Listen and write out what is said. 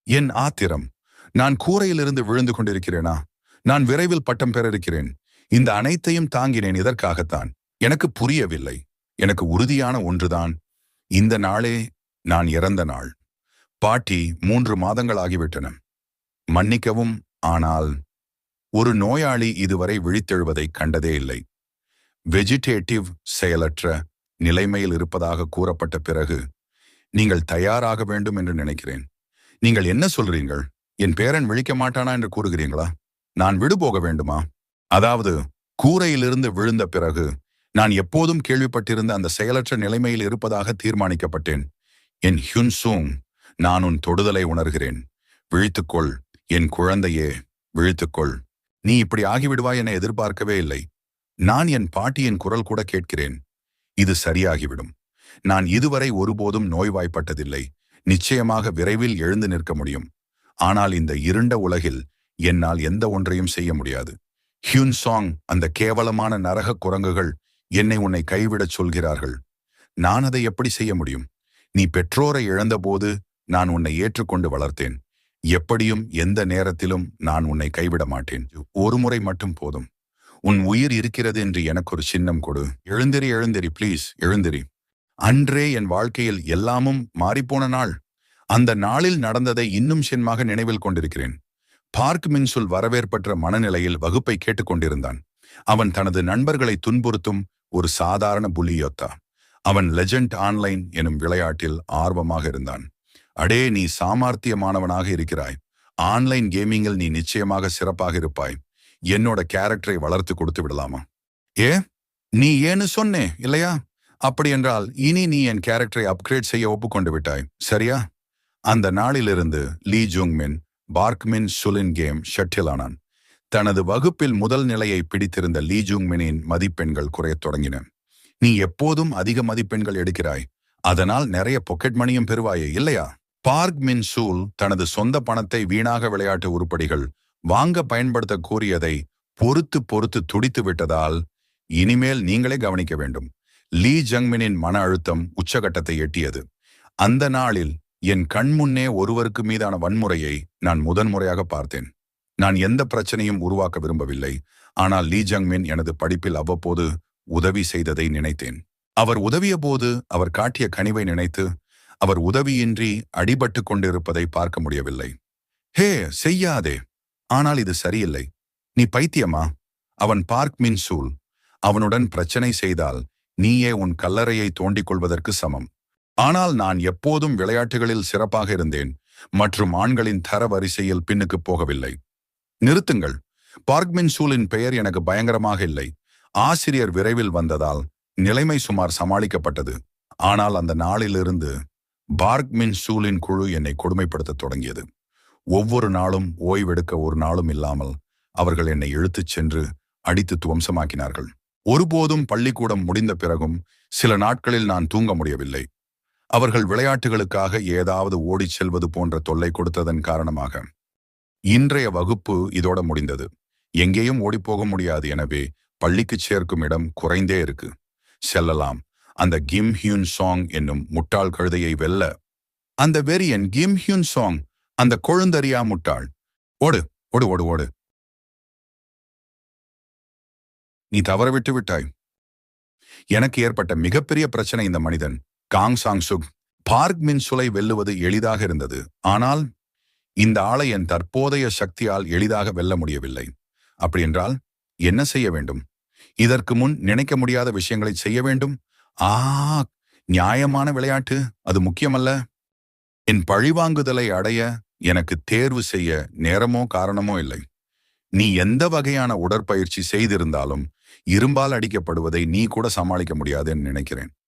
என் ஆத்திரம். நான் கூரையிலிருந்து விழுந்து கொண்டிருக்கிறேனா? நான் விரைவில் பட்டம் பெற இருக்கிறேன். இந்த அனைத்தையும் தாங்கினேன் இதற்காகத்தான். எனக்கு புரியவில்லை. எனக்கு உறுதியான ஒன்றுதான். இந்த நாளே நான் இறந்த நாள். பாட்டி 3 மாதங்கள் ஆகிவிட்டன. மன்னிக்கவும், ஆனால் ஒரு நோயாளி இதுவரை விழித்தெழுவதை கண்டதே இல்லை. வெஜிடேட்டிவ் செயலற்ற நிலைமையில் இருப்பதாக கூறப்பட்ட பிறகு நீங்கள் தயாராக வேண்டும் என்று நினைக்கிறேன். நீங்கள் என்ன சொல்றீங்கள்? என் பேரன் விழிக்க மாட்டானா என்று கூறுகிறீங்களா? நான் விடு போக வேண்டுமா? அதாவது கூரையிலிருந்து விழுந்த பிறகு நான் எப்போதும் கேள்விப்பட்டிருந்த அந்த செயலற்ற நிலைமையில் இருப்பதாக தீர்மானிக்கப்பட்டேன். என் ஹுன்சூங், நான் உன் தொடுதலை உணர்கிறேன். விழித்துக்கொள் என் குழந்தையே, விழித்துக்கொள். நீ இப்படி ஆகிவிடுவாய் என எதிர்பார்க்கவே இல்லை. நான் என் பாட்டியின் குரல் கூட கேட்கிறேன். இது சரியாகிவிடும். நான் இதுவரை ஒருபோதும் நோய்வாய்ப்பட்டதில்லை. நிச்சயமாக விரைவில் எழுந்து நிற்க முடியும். ஆனால் இந்த இருண்ட உலகில் என்னால் எந்த ஒன்றையும் செய்ய முடியாது. ஹியூன்சாங், அந்த கேவலமான நரக குரங்குகள் உன்னை கைவிடச் சொல்கிறார்கள். நான் அதை எப்படி செய்ய முடியும்? நீ பெற்றோரை இழந்தபோது நான் உன்னை ஏற்றுக்கொண்டு வளர்த்தேன். எப்படியும் எந்த நேரத்திலும் நான் உன்னை கைவிட மாட்டேன். ஒரு முறை மட்டும் போதும். உன் உயிர் இருக்கிறது என்று எனக்கு ஒரு சின்னம் கொடு. எழுந்திரி, எழுந்திரி, ப்ளீஸ் எழுந்திரி. அன்றே என் வாழ்க்கையில் எல்லாமும் மாறிப்போன நாள். அந்த நாளில் நடந்ததை இன்னும் சென்மாக நினைவில் கொண்டிருக்கிறேன். பார்க் மின்சுல் வரவேற்பற்ற மனநிலையில் வகுப்பை கேட்டுக்கொண்டிருந்தான். அவன் தனது நண்பர்களை துன்புறுத்தும் ஒரு சாதாரண புலியோத்தா. அவன் லெஜண்ட் ஆன்லைன் எனும் விளையாட்டில் ஆர்வமாக இருந்தான். அடே, நீ சாமர்த்தியமானவனாக இருக்கிறாய். ஆன்லைன் கேமிங்கில் நீ நிச்சயமாக சிறப்பாக இருப்பாய். என்னோட கேரக்டரை வளர்த்து கொடுத்து விடலாமா? நீ ஏன்னு சொன்னே இல்லையா? அப்படி என்றால் இனி நீ என் கேரக்டரை அப்கிரேட் செய்ய ஒப்புக்கொண்டு விட்டாய், சரியா? அந்த நாளிலிருந்து லீ ஜுங்மின் பார்க்மின் சுலின் கேம் ஷட்டில் ஆனான். தனது வகுப்பில் முதல் நிலையை பிடித்திருந்த லீ ஜுங்மினின் மதிப்பெண்கள் குறையத் தொடங்கின. நீ எப்போதும் அதிக மதிப்பெண்கள் எடுக்கிறாய், அதனால் நிறைய பாக்கெட் மணியும் பெறுவாயே இல்லையா? பார்க் மின் சூல் தனது சொந்த பணத்தை வீணாக விளையாட்டு உருப்படிகள் வாங்க பயன்படுத்த கூறியதை பொறுத்து பொறுத்து துடித்து விட்டதால் இனிமேல் நீங்களே கவனிக்க வேண்டும். லீ ஜங்மினின் மன அழுத்தம் உச்சகட்டத்தை எட்டியது. அந்த நாளில் என் கண்முன்னே ஒருவருக்கு மீதான வன்முறையை நான் முதன்முறையாக பார்த்தேன். நான் எந்த பிரச்சனையும் உருவாக்க விரும்பவில்லை. ஆனால் லீ ஜங்மின் எனது படிப்பில் அவ்வப்போது உதவி செய்ததை நினைத்தேன். அவர் உதவிய போது அவர் காட்டிய கனிவை நினைத்து அவர் உதவியின்றி அடிபட்டு கொண்டிருப்பதை பார்க்க முடியவில்லை. ஹே, செய்யாதே. ஆனால் இது சரியில்லை. நீ பைத்தியமா? அவன் பார்க் மின் சூல். அவனுடன் பிரச்சனை செய்தால் நீயே உன் கல்லறையை தோண்டிக் கொள்வதற்கு சமம். ஆனால் நான் எப்போதும் விளையாட்டுகளில் சிறப்பாக இருந்தேன் மற்றும் ஆண்களின் தர வரிசையில் பின்னுக்கு போகவில்லை. நிறுத்துங்கள். பார்க் மின் சூலின் பெயர் எனக்கு பயங்கரமாக இல்லை. ஆசிரியர் விரைவில் வந்ததால் நிலைமை சுமார் சமாளிக்கப்பட்டது. ஆனால் அந்த நாளிலிருந்து பார்க் மின் சூலின் குழு என்னை கொடுமைப்படுத்த தொடங்கியது. ஒவ்வொரு நாளும் ஓய்வெடுக்க ஒரு நாளும் இல்லாமல் அவர்கள் என்னை இழுத்துச் சென்று அடித்து துவம்சமாக்கினார்கள். ஒருபோதும் பள்ளிக்கூடம் முடிந்த பிறகும் சில நாட்களில் நான் தூங்க முடியவில்லை. அவர்கள் விளையாட்டுகளுக்காக ஏதாவது ஓடிச் செல்வது போன்ற தொல்லை கொடுத்ததன் காரணமாக. இன்றைய வகுப்பு இதோட முடிந்தது. எங்கேயும் ஓடிப்போக முடியாது. எனவே பள்ளிக்கு சேர்க்கும் இடம் குறைந்தே இருக்கு. செல்லலாம். அந்த கிம் ஹியூன் சாங் என்னும் முட்டாள் கழுதையை வெல்ல. அந்த வெறியன் கிம் ஹியூன் சாங், அந்த கொழுந்தறியா முட்டாள். ஓடு ஓடு ஓடு ஓடு. நீ தவற விட்டு விட்டாய். எனக்கு ஏற்பட்ட மிகப்பெரிய பிரச்சனை இந்த மனிதன் காங் சாங் சுக். பார்க் மின் சுலை வெல்லுவது எளிதாக இருந்தது. ஆனால் இந்த ஆளை என் தற்போதைய சக்தியால் எளிதாக வெல்ல முடியவில்லை. அப்படியென்றால் என்ன செய்ய வேண்டும்? இதற்கு முன் நினைக்க முடியாத விஷயங்களை செய்ய வேண்டும். நியாயமான விளையாட்டு, அது முக்கியமல்ல. என் பழிவாங்குதலை அடைய எனக்கு தேர்வு செய்ய நேரமோ காரணமோ இல்லை. நீ எந்த வகையான உடற்பயிற்சி செய்திருந்தாலும் இரும்பால் அடிக்கப்படுவதை நீ கூட சமாளிக்க முடியாது என்று நினைக்கிறேன்.